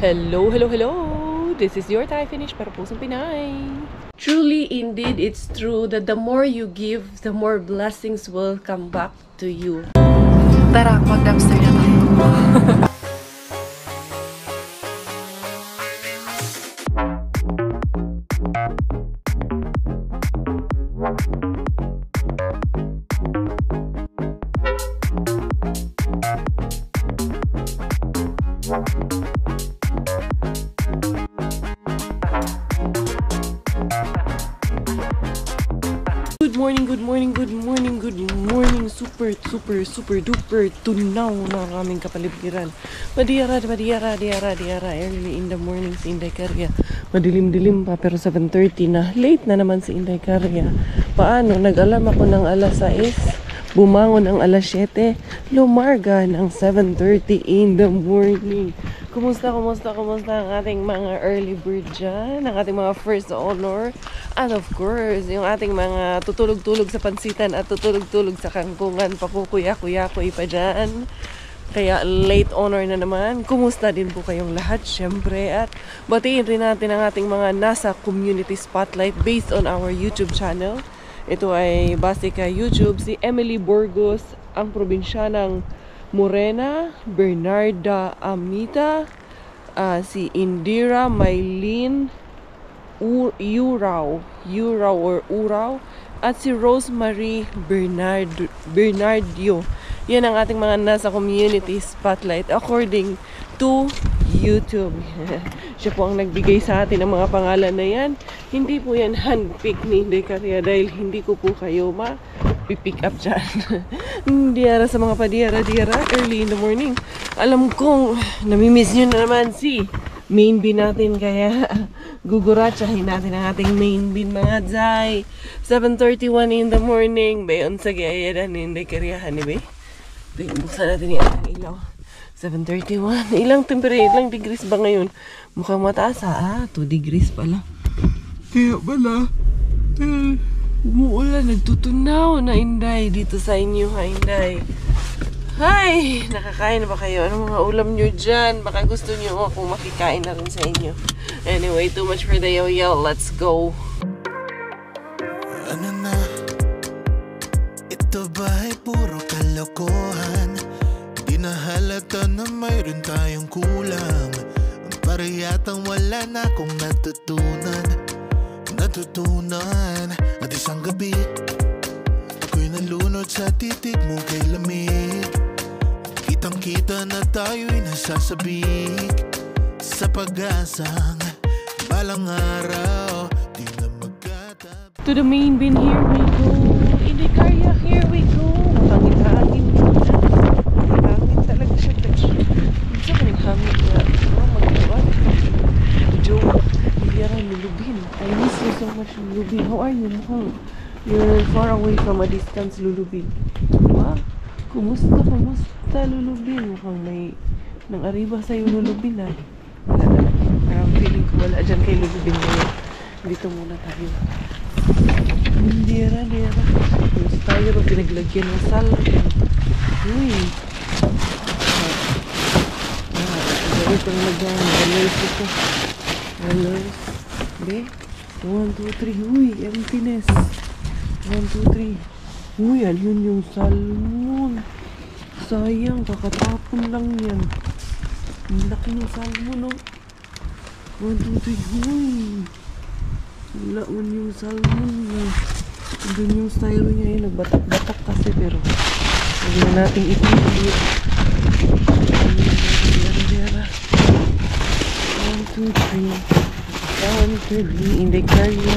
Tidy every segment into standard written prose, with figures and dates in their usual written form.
Hello, hello, hello! This is your Thai finish para pusong Pinay. Truly, indeed, it's true that the more you give, the more blessings will come back to you. Tara, mag-dumpster na tayo. Good morning, super duper tunaw na ang aming kapaligiran. Madiyara, early in the morning si Inday Karya. Madilim-dilim pa pero 7:30 na. Late na naman si Inday Karya. Paano? Nag-alarm ako ng alas 6, bumangon ang alas 7, lumarga ng 7:30 in the morning. Kumusta ang ating mga early bird dyan? Ang ating mga first honor? And of course, yung ating mga tutulog-tulog sa pansitan at tutulog-tulog sa kangkungan, pakukuya-kuya-kuy pa dyan. Kaya late honor na naman. Kumusta din po kayong lahat, syempre. At batiin rin natin ang ating mga nasa community spotlight based on our YouTube channel. Ito ay base kay YouTube, si Emily Burgos, ang probinsyanang Morena, Bernarda Amita, si Indira Maylin Urao, at si Rosemary Bernardio. Yan ang ating mga nasa community spotlight according to YouTube. Siya po ang nagbigay sa atin ng mga pangalan na yan. Hindi po yan handpick ni Inday Karya dahil hindi ko po kayo pick up dyan. Diyara sa mga diyara early in the morning. Alam kong namimiss nyo na naman si main bean natin, kaya guguratsahin natin ang ating main bean mga zay. 7:31 in the morning. Bayon sa gayadan ni Inday Karya, be. Buksan natin yung ating ilaw. 7:31. Ilang degrees ba ngayon? Mukhang mataas 2 degrees pala. Kaya pala umuulan, nagtutunaw na Inday dito sa inyo, ha Inday. Hi! Nakakain na ba kayo? Anong mga ulam nyo dyan? Baka gusto nyo ako makikain na rin sa inyo. Anyway, too much for the yo-yo. Let's go! Ano na? Ito ba'y puro kalokohan? Di na halata na mayroon tayong kulang. Para yatang wala na akong natutunan. At isang gabi ako'y nalunod sa titig mo kay lamig. Kitang-kita na tayo'y nasasabik sa pag-asang balang araw di na magkatabi. To the main bin, here we go. Inday Karya, here we go. Hangin-hangin talaga siya. Gusto ko ng hangin na mag-iwan. Joke. Lulubin. I miss you so much, Lulubin. How are you? You're far away from a distance, Lulubin. Diba? Kumusta, Lulubin? Mukhang may nang arriba sa'yo, Lulubin, ha? Wala na. Parang feeling ko wala dyan kay Lulubin ngayon. Dito muna tayo. Dira. Tapos tayo rin pinaglagyan ng salad. Uy. Gawin ko na colors ito. Colors. Be? 1, 2, 3. Uy, emptiness. 1, 2, 3. Uy, yun yung salmon. Sayang, kakatapon lang yan. Ang laki ng salmon, no? 1, 2, 3. Uy. Wala man yung salmon na. Doon yung styro niya yun. Nagbatak-batak kasi pero hindi na natin ipinili. Dira. 1, 2, 3. Inday Karya.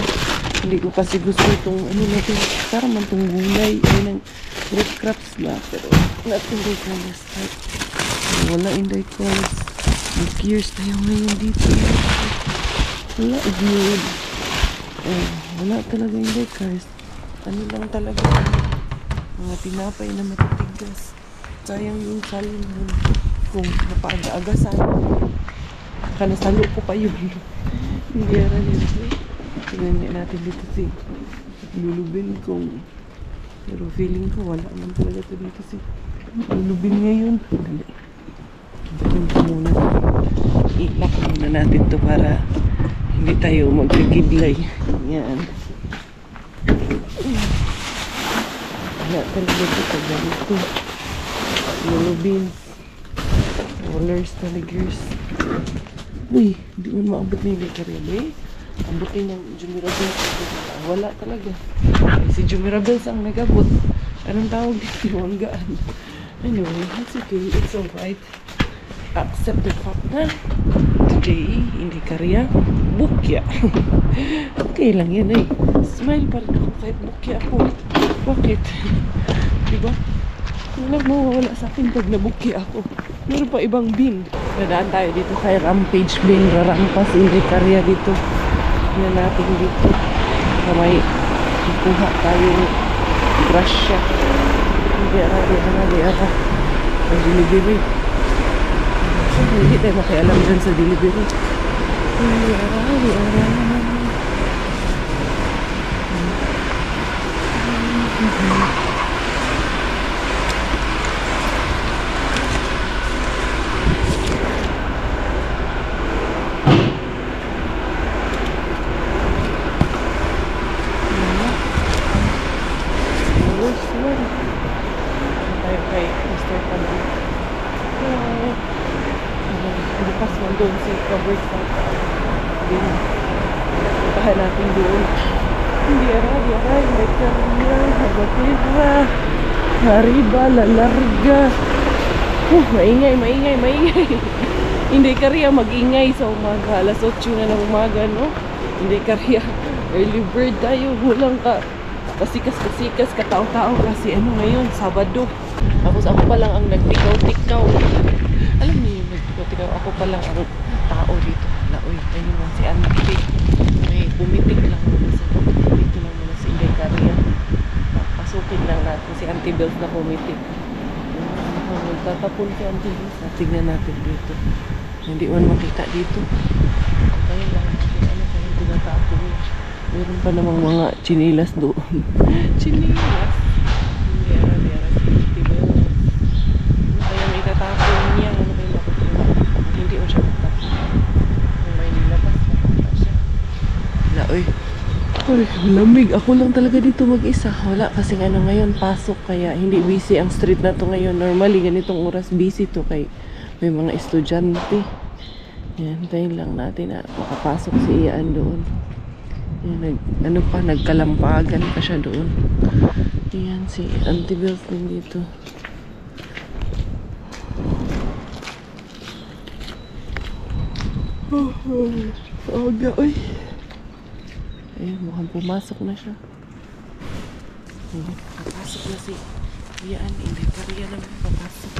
Hindi ko kasi gusto itong natin. Para man itong gulay. Ay ng breadcrumbs ba. Pero not Inday Karya start. Wala Inday Karya. Mag-gears tayo ngayon dito. Wala good. Wala talaga Inday Karya. Ano lang talaga. Mga tinapay na matitigas. Sayang yung salmon. Kung napaaga-aga sana. Kanasalo ko pa yun. Hindi nito. Tingnan natin dito si Lulubin kung pero feeling ko wala naman talaga ito dito si Lulubin ngayon. Dali. Tingnan ko muna. I-lock muna natin to para hindi tayo magkagidlay. Yan. Wala talaga ito ganito. Yellow beans. Rollers taligers. Uy, di mo maabot na yung bakery. Eh, abutin ng Jumirabels. Wala talaga. Si Jumirabels ang nagabot. Anong tawag dito? Wanggaan. Anyway, it's okay. It's alright. Accept the fact na today, hindi karya, bukya. Okay lang yan eh. Smile pa rin ako kahit bukya ako. Bakit? Diba? Wala mawawala sa akin pag nabukya ako. Meron pa ibang bin. Nadaan tayo dito kay Rampage Bin. Rarampas, hindi karya dito. Yan natin dito. Kamay, ikuha tayo grasya. Hindi ara. Ang delivery. Hindi tayo makialam dyan sa delivery. Hindi ara. Tayo kay Mr. Pandi. Bukas man doon si covered sa din. Puntahan natin doon. Hindi ara, hindi karya, habatira, hariba, lalarga. Maingay. Hindi karya, mag-ingay sa umaga. Alas 8 na ng umaga, no? Hindi karya. Early bird tayo, hulang ka. Kasikas, katao-tao kasi ano ngayon, Sabado. Tapos ako pa lang ang nagtikaw-tikaw. Alam niyo yung nagtikaw-tikaw, ako pa lang ang tao dito. Laoy, ayun lang si Auntie. May pumitik lang muna sa dito lang muna si Inday Karya. Pasukin lang natin si Auntie Bells na pumitik. Magtatapon si Auntie Bells. Tignan natin dito. Hindi man makita dito. Kaya lang, ano kaya tinatapon niya. Meron pa namang mga chinilas doon. Chinilas? Hindi ara si Auntie Bells. Kaya may tatapon niya. Ano kayo makukuha? Hindi mo siya matapon. Kung may nilabas, makukuha siya. Wala, oy. Uy, lamig. Ako lang talaga dito mag-isa. Wala kasing ano ngayon, pasok. Kaya hindi busy ang street na to ngayon. Normally, ganitong oras busy to. Kay may mga estudyante. Yan, tayo lang natin na makapasok si Ian doon. Yan, nagkalampagan pa siya doon. Yan, si Auntie Bells din dito. Aga, uy. Ayun, mukhang pumasok na siya. Papasok na si Ian. Hindi Karya naman papasok.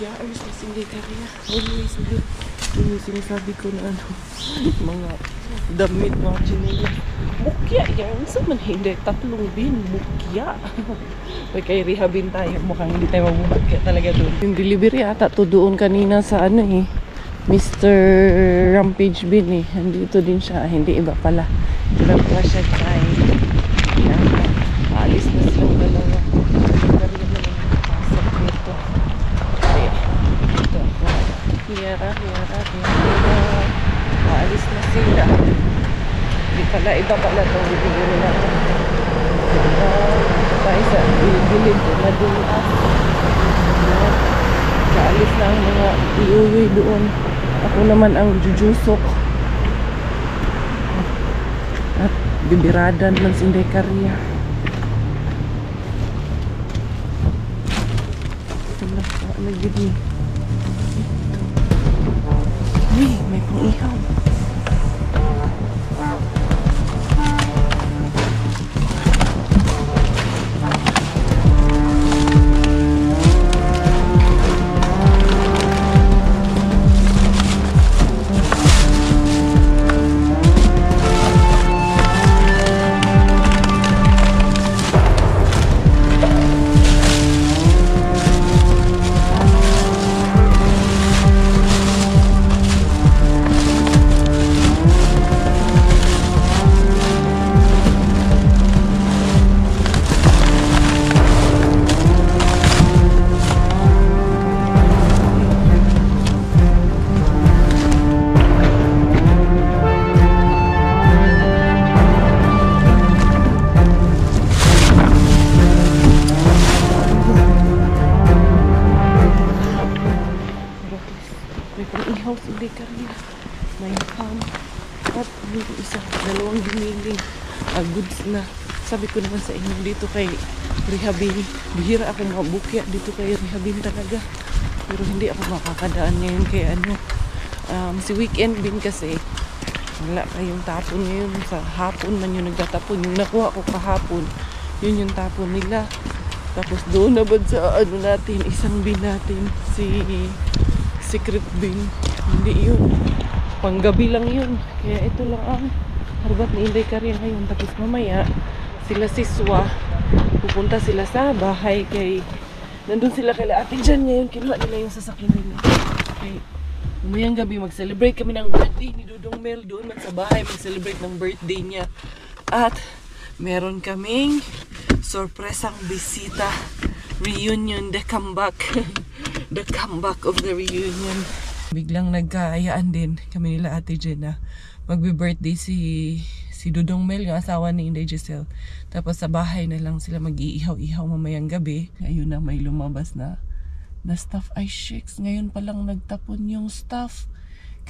Ayos na si Inday Karya. Always good. Yun yung sinasabi ko na ano, mga damit, mga chinela. Bukya yan. Saan man hindi? 3 bin. Bukya. May kay rehabin tayo. Mukhang hindi tayo mabubukya talaga doon. Yung delivery ata to doon kanina sa ano eh. Mr. Rampage Bin eh. Nandito din siya. Hindi iba pala. Iba pala siya kay. Yan. Paalis na silang dalawa. Yara. Maalis na sila. Hindi pala, iba pala ito. Bibigyan natin. Tayo sa bilid. Madulas. Kaalis na ang mga iuwi doon. Ako naman ang jujusok. At bibiradan man si Inday Karya. Ano gini? Ang ihaw. Inday Caria, may ham, at yung isa, dalawang giniling, goods na. Sabi ko naman sa inyo dito kay Rehabin, bihira ako mabukya dito kay Rehabin talaga. Pero hindi ako makakadaan ngayon kay si weekend din kasi wala kayong tapon ngayon. Sa hapon man yung nagtatapon, yung nakuha ko kahapon, yun yung tapon nila. Tapos doon na ba sa natin, isang bin natin, si secret bin. Hindi yun. Panggabi lang yun. Kaya ito lang ang harbat ni Inday Caria ngayon. Tapos mamaya, sila siswa. Pupunta sila sa bahay kay... Nandun sila kay ate dyan ngayon. Kinuha nila yung sasakyan nila. Okay. Mamayang gabi, mag-celebrate kami ng birthday ni Dudong Mel. Doon man sa bahay, mag-celebrate ng birthday niya. At meron kaming sorpresang bisita. Reunion, the comeback. The comeback of the reunion. Biglang nagkaayaan din kami nila ate Jenna. Magbe-birthday si Dudong Mel, yung asawa ni Inday Giselle. Tapos sa bahay na lang sila mag-iihaw-ihaw mamayang gabi. Ayun na, may lumabas na stuff. Ay shakes, ngayon palang nagtapon yung stuff.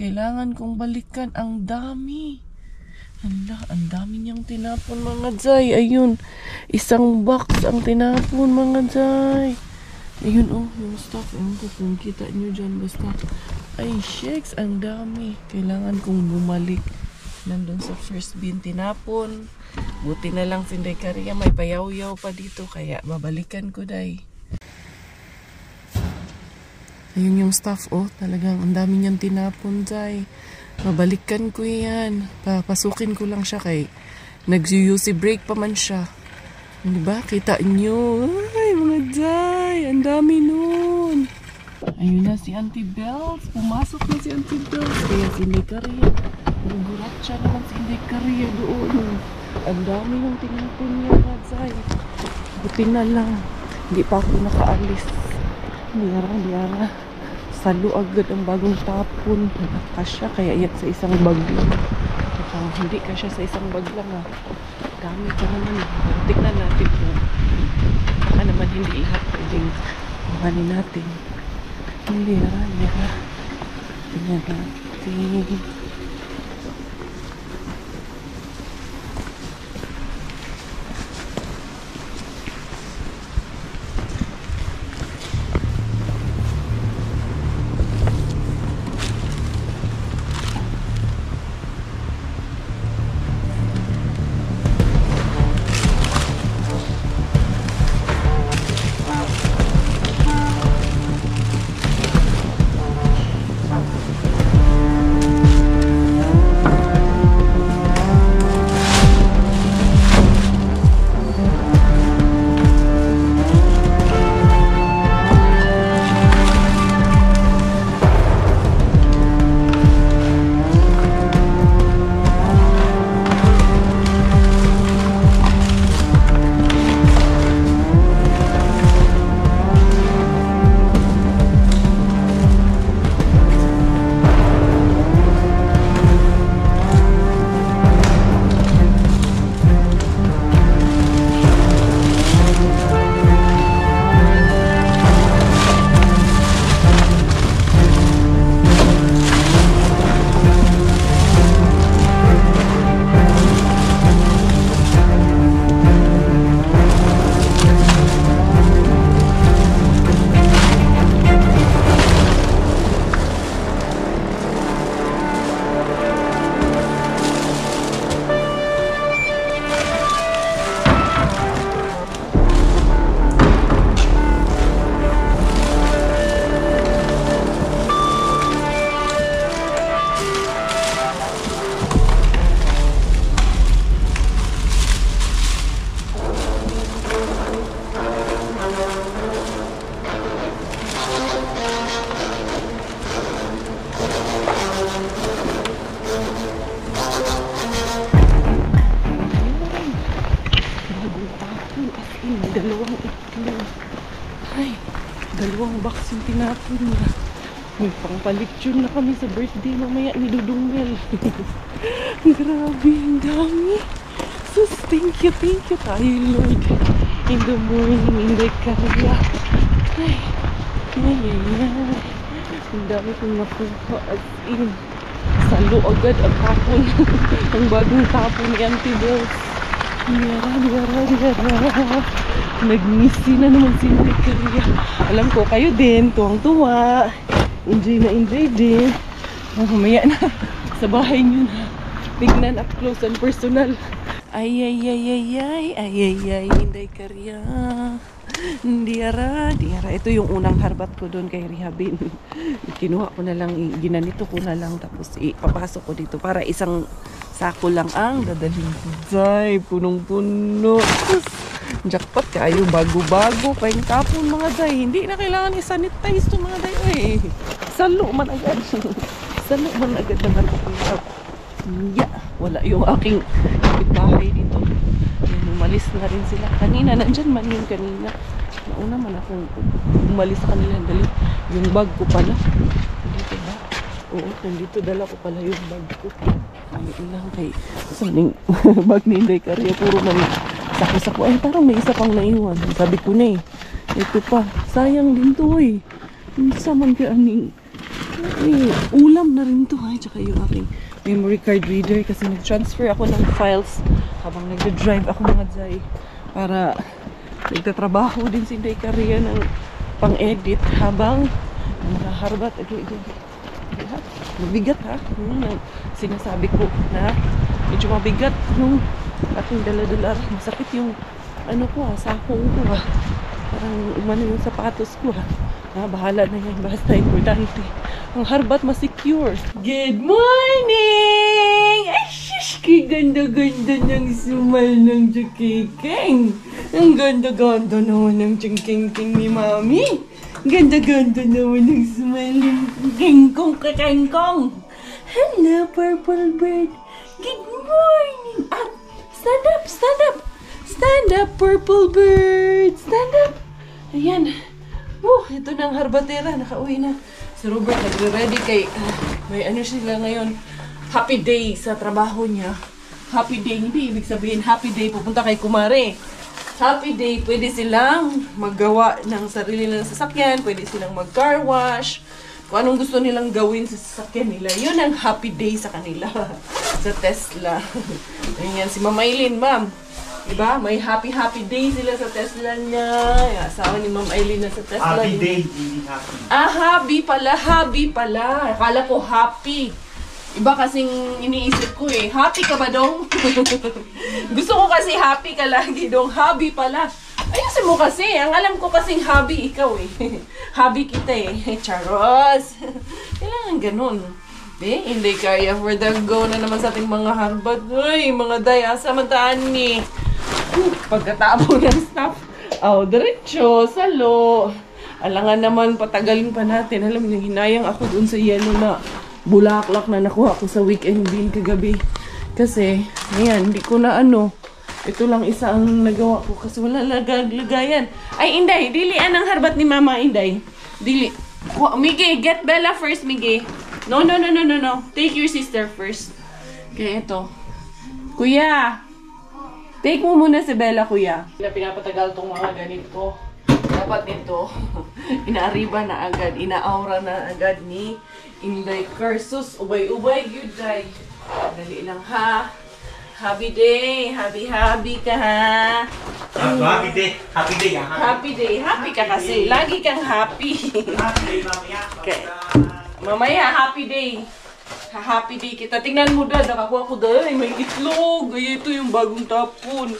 Kailangan kong balikan. Ang dami. Ang dami niyang tinapon mga Zay. Ayun, isang box ang tinapon mga Zay. Ayun yung stuff. Ayun ko kung kita nyo dyan. Basta, ay shakes, ang dami. Kailangan kong bumalik. Nandun sa first bin tinapon. Buti na lang si Inday Caria, may payaw-yaw pa dito. Kaya babalikan ko day. Ayun yung stuff, talagang ang dami niyang tinapon day. Babalikan ko yan. Papasukin ko lang siya kay nag-UC break pa man siya. Diba? Kita nyo. Ay, mga Day. Ang dami nun. Ayun na si Auntie Bells. Pumasok na si Auntie Bells. Kaya si Inday Caria. Nagurat siya naman si Inday Caria doon. Ang dami nung tinapon niya, mga Day. Buti na lang. Hindi pa ako nakaalis. Diara. Salo agad ang bagong tapon. Kasya kaya yan sa isang bag lang. Hindi kasya sa isang bag lang dami pa naman. Tignan natin kung baka naman hindi lahat pwedeng mahanin natin. Hindi tignan natin. yung tinapon niya. May pangpalitsyon na kami sa birthday mamaya ni Dudong Mel. Grabe, ang dami. Sus, thank you tayo, Lord. In the morning, in the Carria. Ay. Ang dami kong nakuha as in. Salo agad ang tapon. Ang bagong tapon ni Auntie Bells. Diyara. Nag-missy na naman si Carria. Alam ko, kayo din, tuwang-tuwa. Enjoy din. Mamaya na sa bahay nyo na. Tignan up close and personal. Ay, Inday Carria. Diyara. Ito yung unang harbat ko doon kay Rihabin. Kinuha ko na lang, ginanito ko na lang, tapos ipapasok ko dito para isang sako lang ang dadalhin ko. Day, punong-puno. Jackpot kayo, bago-bago. Kayong tapon mga day. Hindi na kailangan i-sanitize to mga day. Ay, salo man agad. Salo man agad ng harap. Wala yung aking kapitbahay dito. Umalis na rin sila. Kanina, nandyan man yung kanina. Nauna man akong umalis sa kanila. Dali, yung bag ko pala. Dito ba? Oo, nandito dala ko pala yung bag ko. Ay, lang kay saning bag ni Inday Carria. Puro man sako-sako. Ay, parang may isa pang naiwan. Sabi ko na ito pa. Sayang din to eh. Isa man ka aning ulam na rin to. Ay, tsaka yung aking memory card reader kasi nag-transfer ako ng files habang nag-drive ako mga jay para nagtatrabaho din si Inday Carria ng pang-edit habang nakaharbat. Mabigat ha? Sinasabi ko na medyo mabigat yung aking dala-dala. Masakit yung sakong ko ha. Parang umano yung sapatos ko ha. Bahala na yan. Basta importante ang harbat ma-secure. Good morning! Ay, shush! Ganda-ganda ng sumal ng Jukikeng. Ang ganda-ganda naman ng Jukikeng ni Mami. Ganda-ganda naman ng sumal ng Kengkong. Hello, purple bird. Good morning! Stand up! Stand up, purple bird! Stand up! Ayan. Ito na ang harbatera. Nakauwi na. Si Robert nagre-ready kay may sila ngayon. Happy day sa trabaho niya. Happy day, hindi ibig sabihin happy day pupunta kay Kumare. Happy day, pwede silang maggawa ng sarili nilang sasakyan, pwede silang mag-car wash. Kung anong gusto nilang gawin sa sasakyan nila, yun ang happy day sa kanila. Sa Tesla. Ayan, si Ma'am Aileen, ma'am. Diba? May happy day sila sa Tesla niya. Asawa ni Ma'am Aileen na sa Tesla. Happy day, hindi happy. Hobby pala. Akala ko happy. Iba kasing iniisip ko eh. Happy ka ba dong? Gusto ko kasi happy ka lagi dong. Hobby pala. Ayusin mo kasi. Ang alam ko kasing hobby ikaw eh. Hobby kita eh. Charos. Kailangan ganun. Hindi kaya for the go na naman sa ating mga harbat. Uy, mga day. Asa mataan ni. Pagkatapos ng stuff. Diretso. Salo. Alangan naman, patagalin pa natin. Alam niyo, hinayang ako dun sa yellow na bulaklak na nakuha ko sa weekend din kagabi. Kasi, ayan, hindi ko na ito lang isa ang nagawa ko kasi wala lagayan. Ay, Inday, dilian ang harbat ni Mama, Inday. Dili. Miggy, get Bella first, Miggy. No. Take your sister first. Okay, ito. Kuya, take mo muna si Bella, kuya. Pinapatagal tong mga ganito. Dapat nito, inaariba na agad, inaaura na agad ni Inday Cursus. Ubay-ubay, good day. Dali lang ha. Happy day. Happy ka ha. Happy day. Happy day. Happy ka kasi. Lagi kang happy. Happy day, mamaya. Okay. Mamaya, happy day. Happy day kita. Tingnan mo dad, nakakuha ko dad. May itlog. Ay, ito yung bagong tapon.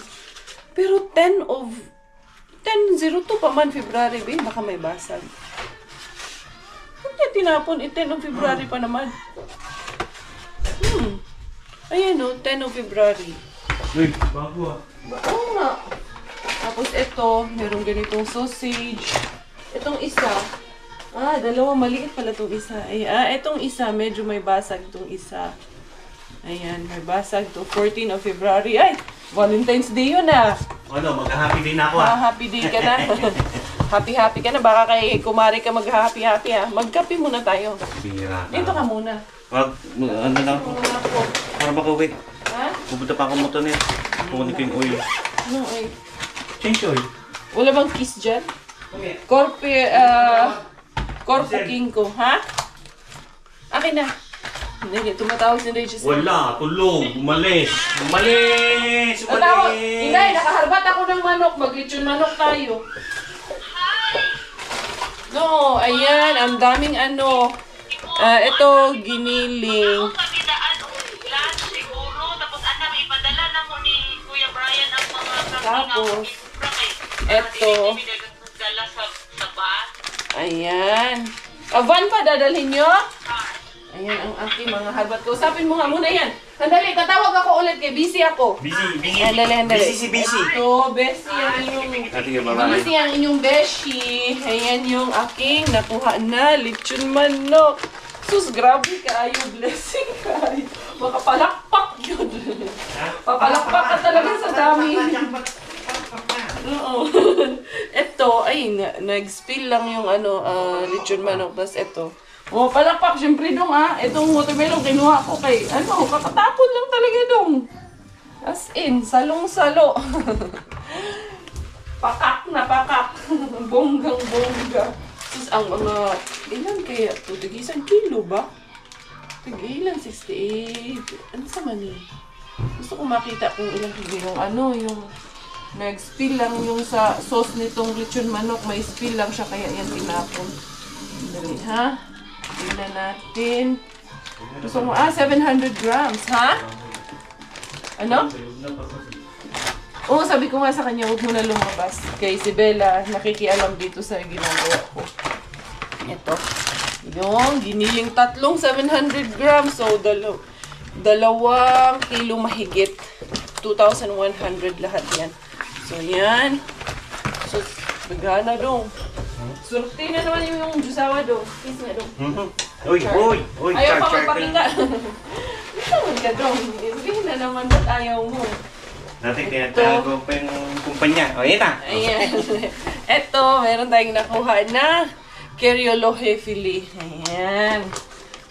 Pero 10-02 pa man February, babe. Baka may basag. Hindi tinapon. 10 of February pa naman. Ayan o, 10 of February. Uy, bago ah. Oo nga. Tapos ito, meron ganitong sausage. Itong isa. Dalawa. Maliit pala itong isa. Itong isa, medyo may basag itong isa. Ayan, may basag to 14 of February. Ay, Valentine's Day yun ah. Mag-happy day na ako ah. Happy day ka na. Happy-happy ka na. Baka kay kumari ka mag-happy-happy ha. Magkape muna tayo. Bira ka. Dito ka muna. Wag, ano lang ako. Muna po. Para makauwi. Ha? Pupunta pa ako motor niya. Kukunin ko yung oil. Ano eh? Change oil. Wala bang kiss dyan? Okay. Corpo king ko. Ha? Akin na. Hindi, tumatawag si Regis. Wala, tulog. Umalis. Umalis! Tatawag. Umalis! Inay, nakaharbat ako ng manok. Mag-lechon manok tayo. No, ayan. Ang daming ano. Ito, giniling. Tapos, ito. Ayan. Van pa dadalhin nyo? Ayan ang aking mga harbat ko. Usapin mo nga muna yan. Sandali, tatawag ako ulit kay busy ako. Busy. Handali. Busy si busy. Ito, Bessie ang inyong... Sige, bye-bye. Busy ang inyong Beshi. Ayan yung aking nakuha na lechon manok. Sus, grabe ka. Ayaw, blessing ka. Makapalakpak yun. Papalakpak ka talaga sa dami. Oo. Ito, ay, nag-spill lang yung ano, lechon manok. Tapos ito. Oh, palakpak, syempre dong itong watermelon kinuha ko kay, kakatapon lang talaga dong. As in, salong-salo. Pakak na pakak. Bonggang-bongga. Sus, ang mga, ilan kaya ito? Tig-isang kilo ba? Tig-ilan, 68. Ano sa mani? Gusto ko makita kung ilang kilo yung yung nag-spill lang yung sa sauce nitong lechon manok. May spill lang siya, kaya yan tinapon. Dali, ha? Tingnan natin. Gusto mo, 700 grams, ha? Ano? Oo, sabi ko nga sa kanya, huwag mo na lumabas. Kay si Bella, nakikialam dito sa ginagawa ko. Ito. Yung giniling tatlong 700 grams. So, 2 kilo mahigit. 2,100 lahat yan. So, yan. So, bagana dong. Surti na naman yung jusawa do. Kiss na do. Uy! Ayaw pa magpakita. Saan ka do? Sabihin na naman ba't ayaw mo. Natin tinatago pa yung kumpanya. O, yun na. Ayan. Eto, meron tayong nakuha na Cariolohe filet. Ayan.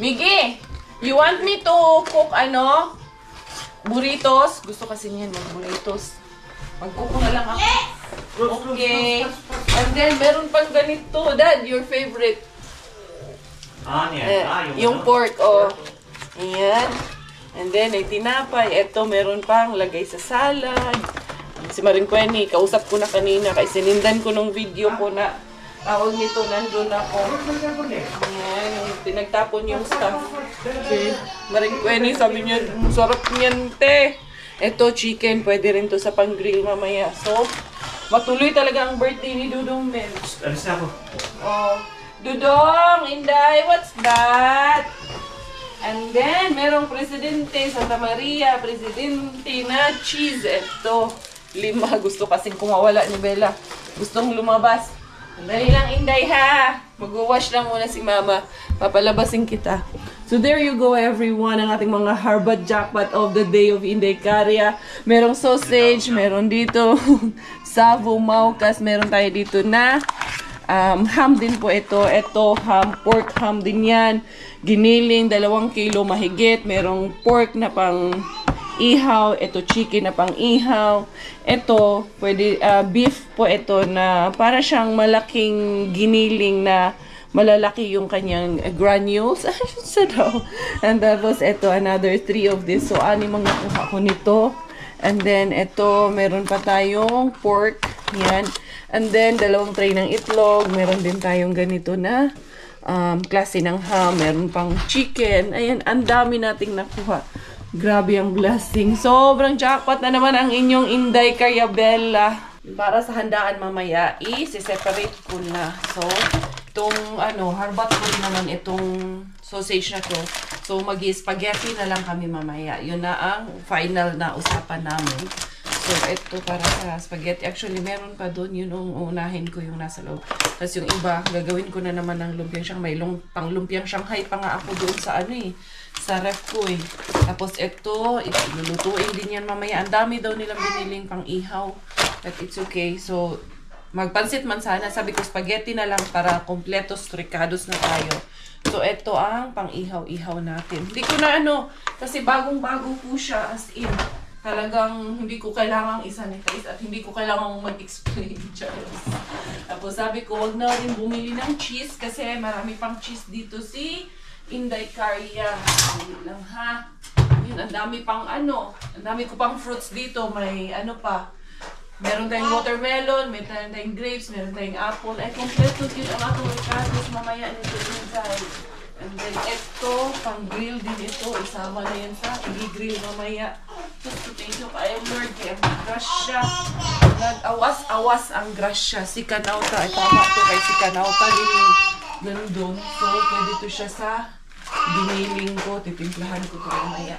Miggy, you want me to cook burritos? Gusto kasi niyan mag-burritos. Mag-cook na lang ako. Okay. And then, meron pang ganito. Dad, your favorite. Yan. Yung pork, oh. Ayan. And then, ay tinapay. Ito, meron pang lagay sa salad. Si Maring Kweni, kausap ko na kanina. Kaya sinindan ko nung video ko na tawag nito, nandun ako. Ayan, pinagtapon yung stuff. Si Maring Kweni, sabi niya, sarap niyan, te. Ito, chicken. Pwede rin to sa pang-grill mamaya. So, matuloy talaga ang birthday ni Dudong Mel. Alis na ako. Oh, Dudong, Inday, what's that? And then, merong Presidente Santa Maria, Presidente na cheese. Ito, 5. Gusto kasing kumawala ni Bella. Gustong lumabas. Dali lang, Inday, ha? Mag-wash lang muna si Mama. Papalabasin kita. So there you go, everyone. Ang ating mga Harvard jackpot of the day of Inday Caria. Merong sausage, meron dito savo, maukas. Meron tayo dito na ham din po ito. Ito, ham, pork ham din yan. Giniling, 2 kilo mahigit. Merong pork na pang ihaw. Ito, chicken na pang ihaw. Ito, pwede, beef po ito na para siyang malaking giniling na malalaki yung kanyang granules. Sa daw. And tapos, ito, another 3 of this. So, 6 ang nakuha ko nito. And then, ito, meron pa tayong pork. Yan. And then, 2 tray ng itlog. Meron din tayong ganito na klase ng ham. Meron pang chicken. Ayan, ang dami nating nakuha. Grabe ang blessing. Sobrang jackpot na naman ang inyong Inday Caria Bella. Para sa handaan mamaya, i-separate ko na. So, itong harbat ko rin naman itong sausage na to. So, mag-spaghetti na lang kami mamaya. Yun na ang final na usapan namin. So, ito para sa spaghetti. Actually, meron pa doon. Yun ang unahin ko yung nasa loob. Tapos yung iba, gagawin ko na naman ng lumpiang Shanghai. May pang lumpiang Shanghai pa nga ako doon sa sa ref ko eh. Tapos ito, ilulutuin din yan mamaya. Ang dami daw nilang biniling pang ihaw. But it's okay. So, magpansit man sana. Sabi ko, spaghetti na lang para kompletos, ricados na tayo. So, ito ang pang-ihaw-ihaw natin. Hindi ko na kasi bagong-bago po siya, as in. Talagang hindi ko kailangang isanitize at hindi ko kailangang mag-explain. Tapos sabi ko, wag na rin bumili ng cheese kasi marami pang cheese dito si Inday Caria. Hindi lang ha. Yun, ang dami pang ang dami ko pang fruits dito. May pa. Meron tayong watermelon, meron tayong grapes, meron tayong apple. Ay, kompleto yun ang atong ricados mamaya nito din, guys. And then, ito, pang-grill din ito. Isama na yan sa i-grill mamaya. Just potato pa. Ay, Lord, kaya ang grasya. Nag-awas-awas ang grasya. Si Kanauta. Ay, tama to kay si Kanauta din yung nandun. So, pwede to siya sa diniling ko. Titimplahan ko ito mamaya.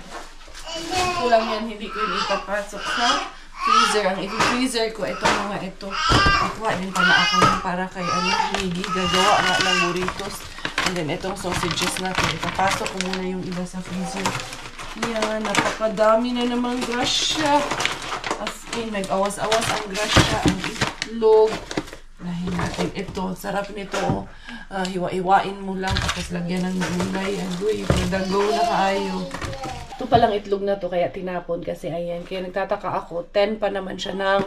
Ito lang yan, hindi ko yung ipapasok sa freezer. Ang freezer ko, ito mga ito. Nakuha din pala ako yung para kay Miggy. Gagawa nga ng burritos. And then, itong sausages natin. Ipapasok ko muna yung iba sa freezer. Yan, napakadami na namang grasya. As in, nag-awas-awas ang grasya, ang itlog. Lahin natin ito. Sarap nito. Hiwa-hiwain mo lang. Tapos lagyan ng gulay. Agoy, pagdagaw na kaayo. Ito palang itlog na to kaya tinapon kasi ayan. Kaya nagtataka ako, 10 pa naman siya ng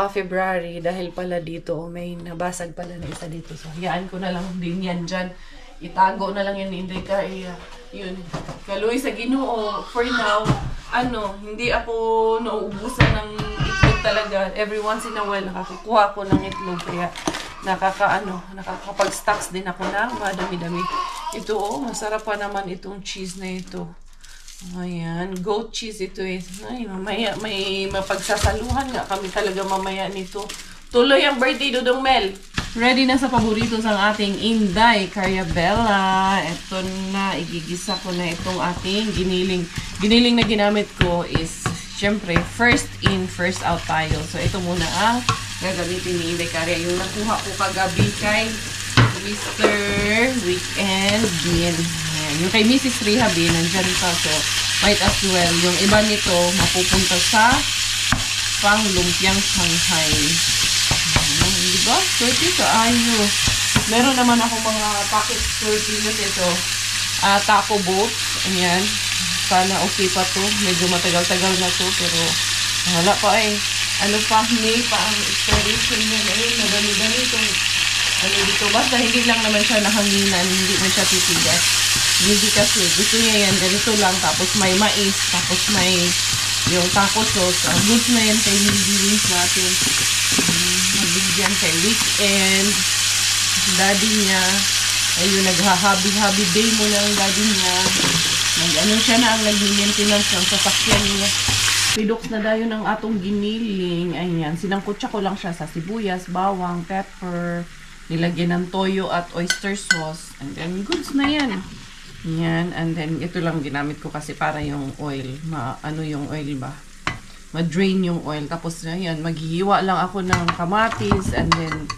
February dahil pala dito may nabasag pala na isa dito. So, hayaan ko na lang din yan dyan. Itago na lang yan ni Inday Caria. Yun. Kaluy sa Ginoo. For now, hindi ako nauubusan ng itlog talaga. Every once in a while, nakakukuha ko ng itlog. Kaya nakakapag-stocks din ako na madami-dami. Ito, masarap pa naman itong cheese na ito. Ayan, goat cheese ito eh. Ay, mamaya, may mapagsasaluhan nga kami talaga mamaya nito. Tuloy ang birthday, Dudong Mel. Ready na sa paborito ang ating Inday Cariabella. Ito na, igigisa ko na itong ating giniling. Giniling na ginamit ko is, syempre, first in, first out tayo. So, ito muna ang gagamitin ni Inday Caria. Yung nakuha ko kagabi kay Mr. Weekend Bean. Yung kay Mrs. Rehabi, nandyan pa. So, might as well. Yung iba nito, mapupunta sa pang-lumpiang Shanghai. Diba? 30 kaayo. Meron naman ako mga packet tortillas ito. Taco boats. Ayan. Sana okay pa to. Medyo matagal-tagal na to. Pero, wala pa eh. May pa ang expiration niya. Ayun, madami-dami itong dito. Basta hindi lang naman siya nahanginan. Hindi man siya titigas. Hindi kasi. Gusto niya yan. Ganito lang. Tapos may mais. Tapos may yung taco sauce. Goods na yan kay Miggy Wings natin. Magbigyan kay Weekend. Daddy niya. Ayun, naghahabi-habi day mo na ang daddy niya. Siya na ang nag-maintenance ng sasakyan niya. Pidoks na dayo ng atong giniling. Ayan. Sinangkutsa ko lang siya sa sibuyas, bawang, pepper. Nilagyan ng toyo at oyster sauce. And then, goods na yan. Yan. And then, ito lang ginamit ko kasi para yung oil. Yung oil ba? Ma-drain yung oil. Tapos, yan. Maghihiwa lang ako ng kamatis. And then,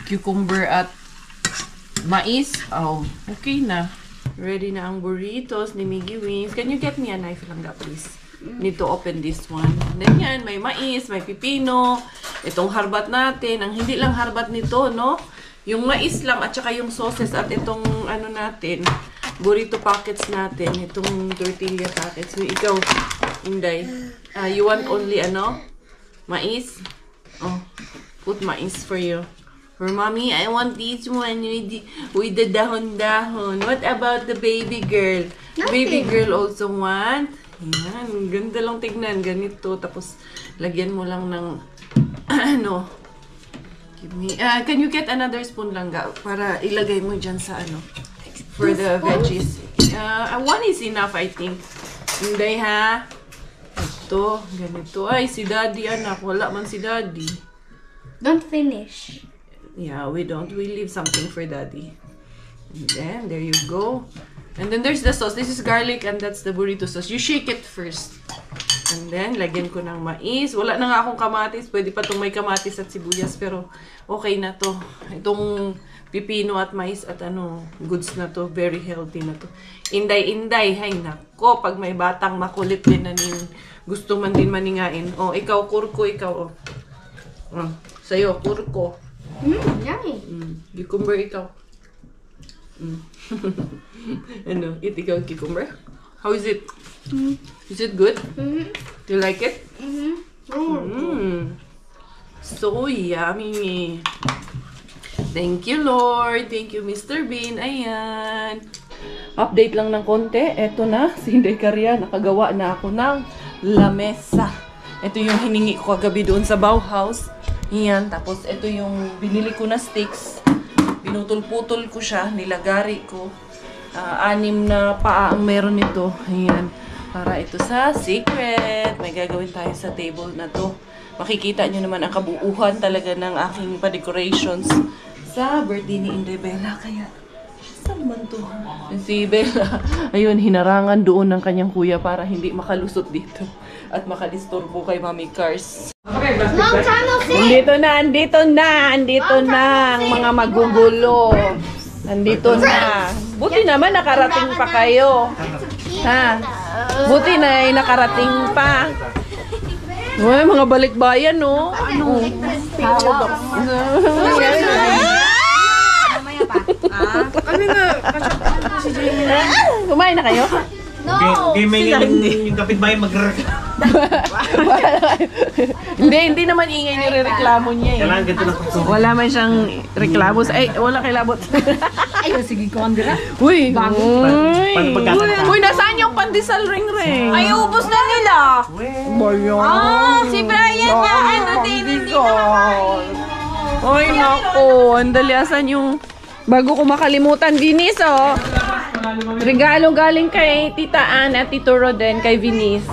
cucumber at mais. Oh, okay na. Ready na ang burritos ni Miggy Wings. Can you get me a knife lang, please? Need to open this one. And then, yan. May mais, may pipino. Itong harbat natin. Ang hindi lang harbat nito, no? Yung mais lang at saka yung sauces at itong natin, burrito packets natin, itong tortilla packets. So, ikaw, Inday, you want only mais? Oh, put mais for you. For mommy, I want this one with the dahon-dahon. What about the baby girl? Nothing. Baby girl also want? Yan, ganda lang tignan, ganito. Tapos, lagyan mo lang ng, give me, can you get another spoon lang para ilagay mo dyan sa for the veggies. One is enough, I think. Hindi ha. Ito, ganito. Ay, si daddy anak. Wala man si daddy. Don't finish. Yeah, we don't. We leave something for daddy. And then, there you go. And then there's the sauce. This is garlic and that's the burrito sauce. You shake it first. And then, lagyan ko ng mais. Wala na nga akong kamatis. Pwede pa itong may kamatis at sibuyas. Pero, okay na to. Itong pipino at mais at goods na to. Very healthy na to. Inday. Hay nako. Pag may batang makulit din na gusto man din maningain. Oh, ikaw, kurko, ikaw. Oh. Sa'yo, kurko. Yummy. Cucumber ikaw. Ano, eat ikaw cucumber? How is it? Is it good? You like it? So yummy. Thank you, Lord. Thank you, Mr. Bean. Ayan. Update lang ng konti. Eto na, si Inday Caria. Nakagawa na ako ng lamesa. Ito yung hiningi ko kagabi doon sa Bauhaus. Ayan. Tapos, ito yung binili ko na sticks. Pinutol-putol ko siya. Nilagari ko. 6 na paa ang meron nito. Ayan. Para ito sa secret. May gagawin tayo sa table na to. Makikita nyo naman ang kabuuhan talaga ng aking pa-decorations sa birthday ni Inday Bella. Kaya, saan naman to? Si Bella, ayun, hinarangan doon ng kanyang kuya para hindi makalusot dito at makadisturbo kay Mami Cars. Long time no see. Andito na ang mga magugulo. Andito na. Buti naman nakarating pa kayo. Ha? Buti na ay nakarating pa. Uy, mga balikbayan, no? Ano? Kumain na kayo? No. Game yung kapitbahay Hindi naman ingay nirereklamo niya eh. Kailangan ganito lang ito. Wala man siyang reklamo. Ay, wala kay labot. Ay, sige ko, Andra. Uy! Uy, nasaan yung pandesal ring-ring? Ay, ubos na nila. Bayan. Si Brian nga, ano din, hindi Ay, nako. Andaliasan yung... Bago ko makalimutan, Vinis, oh. Regalo galing kay Tita Ann at Tito Roden kay Vinis.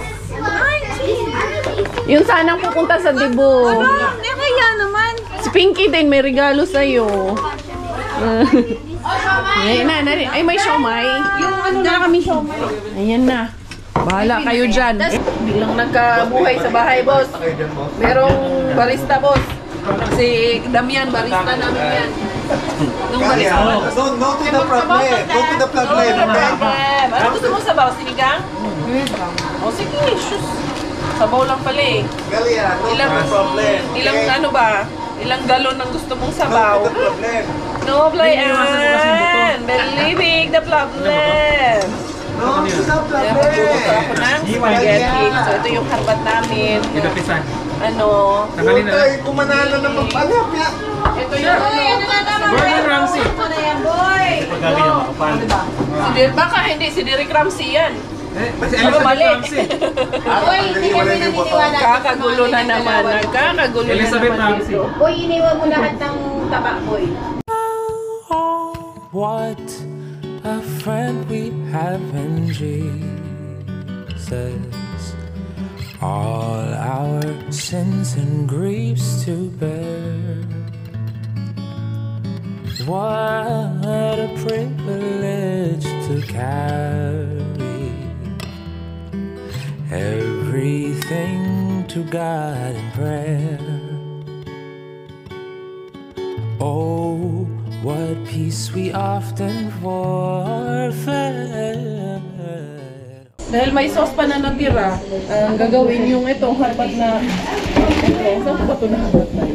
Yung sanang pupunta sa Cebu. Hindi kaya naman. Si Pinky din may regalo sa'yo. Ay, may siomay. Yung ano na kami siomay. Ayan na. Bahala kayo dyan. Bilang nagkabuhay sa bahay, boss. Merong barista, boss. Si Damian, barista namin yan. Nung barista. No to the problem. Go to the problem. Ano gusto mo sabaw? Sinigang? O sige, shoes. Sabaw lang pala eh. Galia, no to the problem. Ilang ano ba? Ilang galon ang gusto mong sabaw? No to the problem. No, Blayan. Believing the problem. No to the Kaya magluluto problem. ako ng spaghetti. So, ito yung harbat namin. Pinapisan. Ano? Tanggalin na lang. Tay, kumanalo na magpalap ya. Ito yung Gordon Ramsay. Pagkagay na makapal. Baka hindi, si Derek Ramsey yan. Kasi Ano mali? Uy, hindi kami naniniwala. Kakagulo na naman. Nagkakagulo na Elizabeth naman Ramsey. dito. Uy, iniwan mo lahat ng taba, boy. What a friend we have in Jesus. All our sins and griefs to bear. What a privilege to carry everything to God in prayer. Oh, what peace we often forfeit. Dahil may sauce pa na natira, ang gagawin yung itong harbat na... Ito, saan ba ito na harbat na?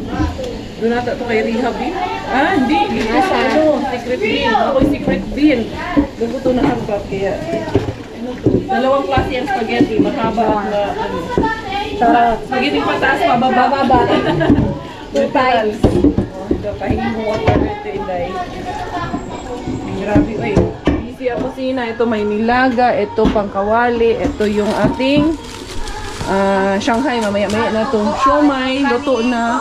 Doon nata ito kay Rehab eh. Ah, hindi. Dito sa ano, secret bean. Ako'y secret bean. Doon ko ito na harbat. Kaya, ano to? Dalawang klase ang spaghetti. Mahaba at na, ano. Spaghetti pataas, mababa. Two times. Pahingin mo water ito, Inday. Grabe, oy. Easy ang kusina. Ito may nilaga, ito pangkawali, ito yung ating Shanghai, mamaya-maya na ito. Siomay, luto na.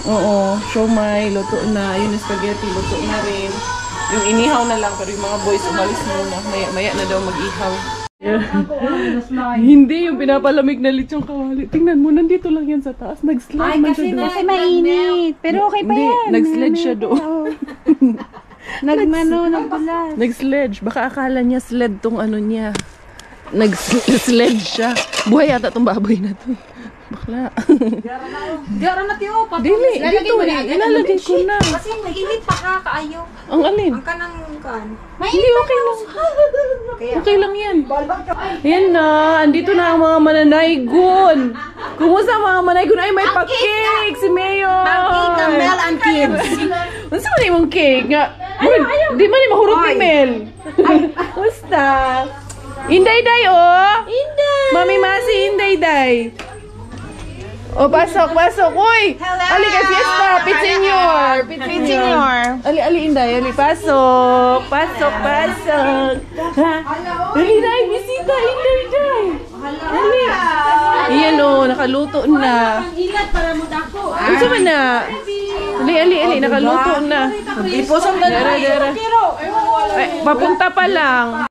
Oo, siomay, luto na. Yun yung spaghetti, luto na rin. Yung inihaw na lang, pero yung mga boys umalis muna. Maya-maya na daw mag-ihaw. Hindi, yung pinapalamig na lechong kawali. Tingnan mo, nandito lang yan sa taas. Nag-slide man siya doon. Kasi mainit. Pero okay pa Hindi, yan. nag-sled siya doon. Nagdulas. Nag-sledge. Baka akala niya sled tong ano niya. Nag-sled siya. Buhay yata tong baboy na to. Bakla. Gara na tiyo. Dili, dito eh. Ilalagay ko na. Kasi mainit pa ka, kaayo. Ang alin? Ang kanang kan. Hindi, okay lang. Okay lang yan. Ayan na. Andito na ang mga mananaygon. Kumusta mga manay ko na ay may pa-cake si Mayor. Cake ng Mel and Kids. Unsa man imong cake nga? Di man ni mahurot ni Mel. Kumusta? Inday-day oh. Inday. Mami Masi Inday-day. Oh, pasok. Uy! Ali ka fiesta, Pit Senior. Ali, Inday, ali, pasok. Ha? Ali, Day, bisita, Inday. Ali. Iyan o, nakaluto na. Ano ba na? Ali, nakaluto na. Dara. Papunta pa lang.